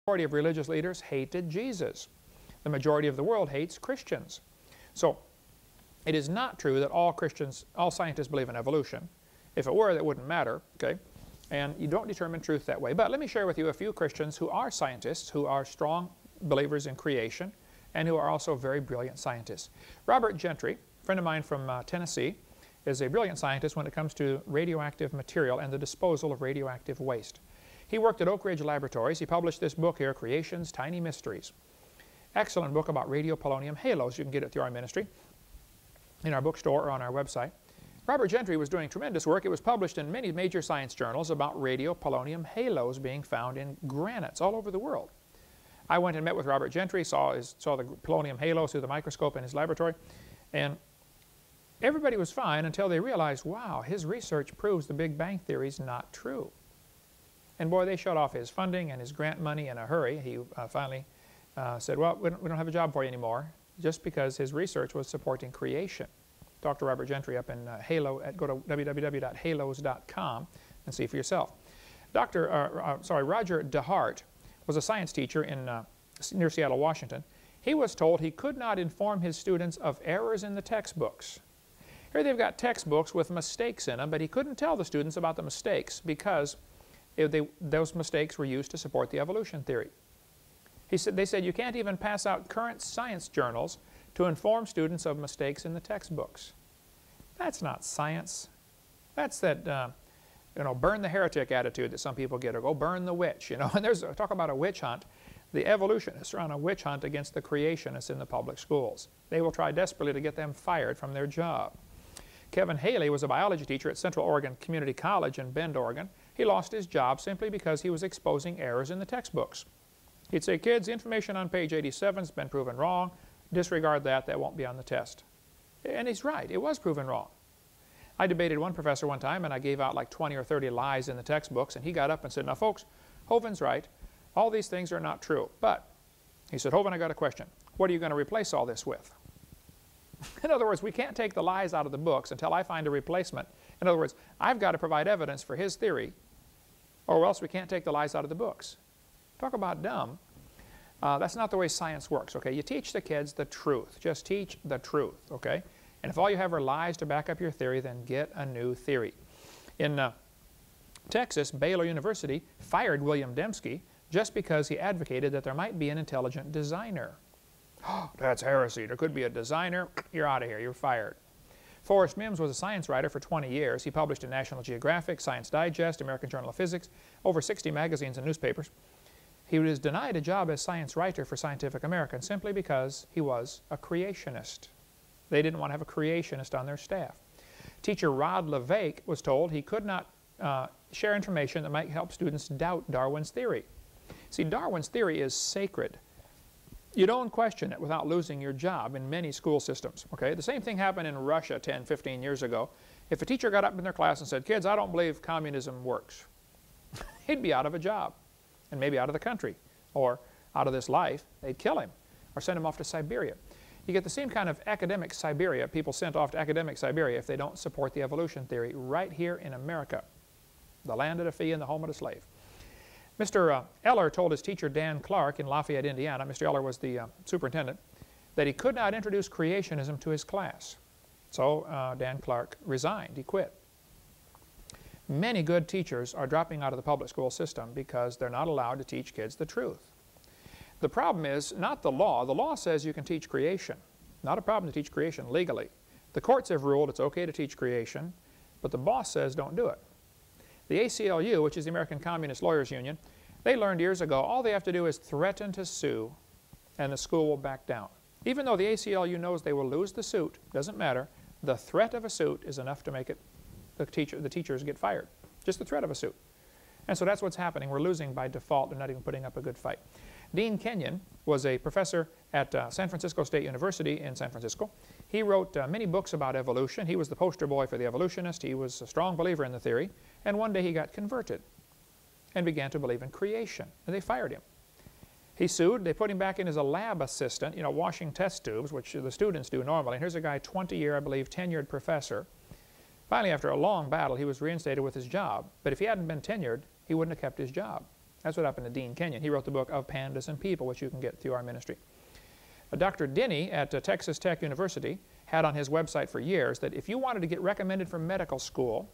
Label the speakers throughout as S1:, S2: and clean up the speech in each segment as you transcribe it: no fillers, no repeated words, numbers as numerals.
S1: majority of religious leaders hated Jesus. The majority of the world hates Christians. So it is not true that all scientists believe in evolution. If it were, that wouldn't matter, okay? And you don't determine truth that way. But let me share with you a few Christians who are scientists, who are strong believers in creation, and who are also very brilliant scientists. Robert Gentry, a friend of mine from Tennessee, is a brilliant scientist when it comes to radioactive material and the disposal of radioactive waste. He worked at Oak Ridge Laboratories. He published this book here, Creation's Tiny Mysteries. Excellent book about radiopolonium halos. You can get it through our ministry, in our bookstore or on our website. Robert Gentry was doing tremendous work. It was published in many major science journals about radiopolonium halos being found in granites all over the world. I went and met with Robert Gentry, saw the polonium halos through the microscope in his laboratory, and everybody was fine until they realized, wow, his research proves the Big Bang Theory is not true. And boy, they shut off his funding and his grant money in a hurry. He finally said, well, we don't have a job for you anymore, just because his research was supporting creation. Talk to Robert Gentry up in Halo, go to www.halos.com and see for yourself. Roger DeHart was a science teacher near Seattle, Washington. He was told he could not inform his students of errors in the textbooks. Here they've got textbooks with mistakes in them, but he couldn't tell the students about the mistakes because those mistakes were used to support the evolution theory. They said you can't even pass out current science journals to inform students of mistakes in the textbooks. That's not science. That's that, burn the heretic attitude that some people get, or go burn the witch, And there's talk about a witch hunt. The evolutionists are on a witch hunt against the creationists in the public schools. They will try desperately to get them fired from their job. Kevin Haley was a biology teacher at Central Oregon Community College in Bend, Oregon. He lost his job simply because he was exposing errors in the textbooks. He'd say, kids, information on page 87 has been proven wrong. Disregard that. That won't be on the test. And he's right. It was proven wrong. I debated one professor one time, and I gave out like 20 or 30 lies in the textbooks, and he got up and said, now, folks, Hovind's right. All these things are not true. But, he said, Hovind, I got a question. What are you going to replace all this with? In other words, we can't take the lies out of the books until I find a replacement. In other words, I've got to provide evidence for his theory, or else we can't take the lies out of the books. Talk about dumb. That's not the way science works, okay? You teach the kids the truth. Just teach the truth, okay? And if all you have are lies to back up your theory, then get a new theory. In Texas, Baylor University fired William Dembski just because he advocated that there might be an intelligent designer. That's heresy. There could be a designer. You're out of here. You're fired. Forrest Mims was a science writer for 20 years. He published in National Geographic, Science Digest, American Journal of Physics, over 60 magazines and newspapers. He was denied a job as science writer for Scientific American simply because he was a creationist. They didn't want to have a creationist on their staff. Teacher Rod LeVake was told he could not share information that might help students doubt Darwin's theory. See, Darwin's theory is sacred. You don't question it without losing your job in many school systems. Okay? The same thing happened in Russia 10, 15 years ago. If a teacher got up in their class and said, kids, I don't believe communism works, he'd be out of a job, and maybe out of the country, or out of this life. They'd kill him or send him off to Siberia. You get the same kind of academic Siberia, people sent off to academic Siberia if they don't support the evolution theory right here in America, the land of the free and the home of the slave. Mr. Eller told his teacher Dan Clark in Lafayette, Indiana, Mr. Eller was the superintendent, that he could not introduce creationism to his class. So Dan Clark resigned. He quit. Many good teachers are dropping out of the public school system because they're not allowed to teach kids the truth. The problem is not the law. The law says you can teach creation. Not a problem to teach creation legally. The courts have ruled it's okay to teach creation, but the boss says don't do it. The ACLU, which is the American Communist Lawyers Union, they learned years ago all they have to do is threaten to sue and the school will back down. Even though the ACLU knows they will lose the suit, doesn't matter, the threat of a suit is enough to make it the teachers get fired. Just the threat of a suit. And so that's what's happening. We're losing by default. They're not even putting up a good fight. Dean Kenyon was a professor at San Francisco State University in San Francisco. He wrote many books about evolution. He was the poster boy for the evolutionist. He was a strong believer in the theory. And one day he got converted and began to believe in creation. And they fired him. He sued. They put him back in as a lab assistant, washing test tubes, which the students do normally. And here's a guy, 20-year, I believe, tenured professor. Finally, after a long battle, he was reinstated with his job. But if he hadn't been tenured, he wouldn't have kept his job. That's what happened to Dean Kenyon. He wrote the book Of Pandas and People, which you can get through our ministry. Dr. Denny at Texas Tech University had on his website for years that if you wanted to get recommended for medical school,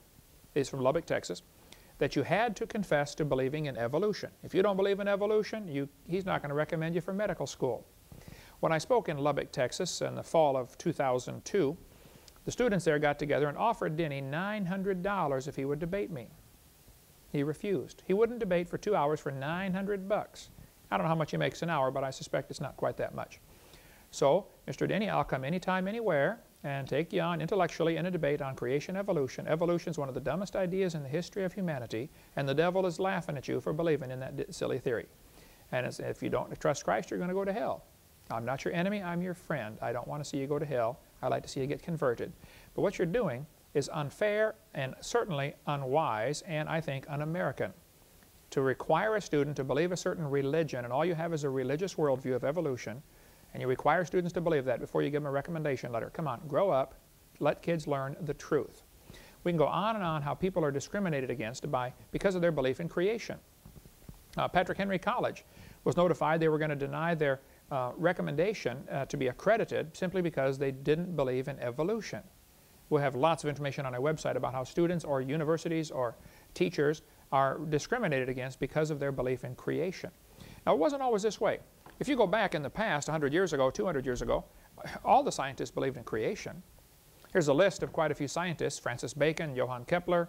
S1: he's from Lubbock, Texas, that you had to confess to believing in evolution. If you don't believe in evolution, he's not going to recommend you for medical school. When I spoke in Lubbock, Texas in the fall of 2002, the students there got together and offered Denny $900 if he would debate me. He refused. He wouldn't debate for 2 hours for $900 bucks. I don't know how much he makes an hour, but I suspect it's not quite that much. So, Mr. Denny, I'll come anytime, anywhere, and take you on intellectually in a debate on creation evolution. Evolution is one of the dumbest ideas in the history of humanity, and the devil is laughing at you for believing in that silly theory. And if you don't trust Christ, you're going to go to hell. I'm not your enemy, I'm your friend. I don't want to see you go to hell. I'd like to see you get converted. But what you're doing is unfair and certainly unwise and, I think, un-American. To require a student to believe a certain religion, and all you have is a religious worldview of evolution, and you require students to believe that before you give them a recommendation letter. Come on, grow up, let kids learn the truth. We can go on and on how people are discriminated against because of their belief in creation. Patrick Henry College was notified they were going to deny their recommendation to be accredited simply because they didn't believe in evolution. We'll have lots of information on our website about how students or universities or teachers are discriminated against because of their belief in creation. Now, it wasn't always this way. If you go back in the past, 100 years ago, 200 years ago, all the scientists believed in creation. Here's a list of quite a few scientists: Francis Bacon, Johann Kepler,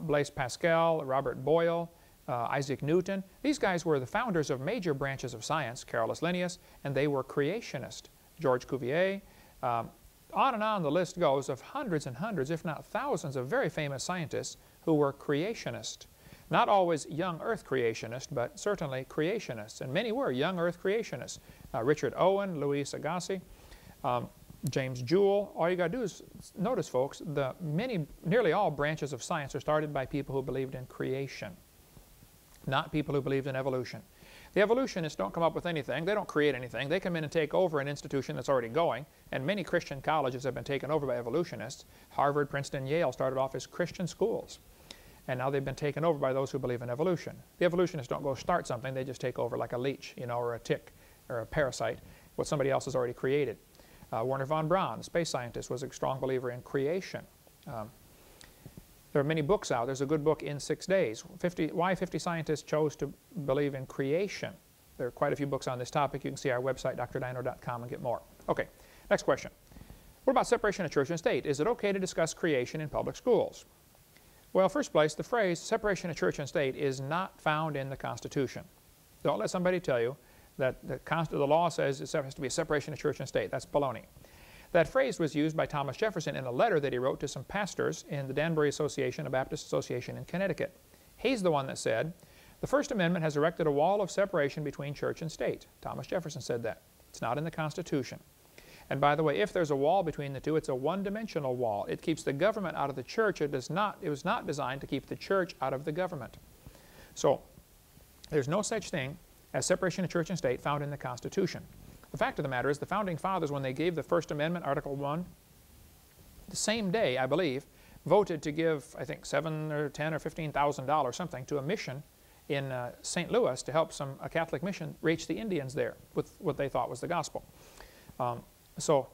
S1: Blaise Pascal, Robert Boyle, Isaac Newton. These guys were the founders of major branches of science, Carolus Linnaeus, and they were creationists. George Cuvier, on and on the list goes of hundreds and hundreds, if not thousands, of very famous scientists who were creationists. Not always young earth creationists, but certainly creationists, and many were young earth creationists. Richard Owen, Louis Agassiz, James Joule. All you got to do is notice, folks, nearly all branches of science are started by people who believed in creation, not people who believed in evolution. The evolutionists don't come up with anything. They don't create anything. They come in and take over an institution that's already going, and many Christian colleges have been taken over by evolutionists. Harvard, Princeton, Yale started off as Christian schools, and now they've been taken over by those who believe in evolution. The evolutionists don't go start something. They just take over like a leech, you know, or a tick, or a parasite, what somebody else has already created. Wernher von Braun, the space scientist, was a strong believer in creation. There are many books out. There's a good book, In 6 Days, Why 50 Scientists Chose to Believe in Creation. There are quite a few books on this topic. You can see our website, drdino.com, and get more. Okay, next question. What about separation of church and state? Is it okay to discuss creation in public schools? Well, first place, the phrase separation of church and state is not found in the Constitution. Don't let somebody tell you that the law says it has to be a separation of church and state. That's baloney. That phrase was used by Thomas Jefferson in a letter that he wrote to some pastors in the Danbury Association, a Baptist association in Connecticut. He's the one that said, the First Amendment has erected a wall of separation between church and state. Thomas Jefferson said that. It's not in the Constitution. And by the way, if there's a wall between the two, it's a one-dimensional wall. It keeps the government out of the church. It was not designed to keep the church out of the government. So there's no such thing as separation of church and state found in the Constitution. The fact of the matter is the Founding Fathers, when they gave the First Amendment, Article 1, the same day, I believe, voted to give, I think, $7 or $10 or $15,000 something to a mission in St. Louis to help a Catholic mission reach the Indians there with what they thought was the gospel. So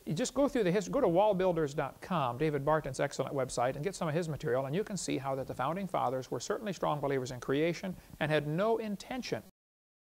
S1: you just go through the history. Go to wallbuilders.com, David Barton's excellent website, and get some of his material, and you can see how that the Founding Fathers were certainly strong believers in creation and had no intention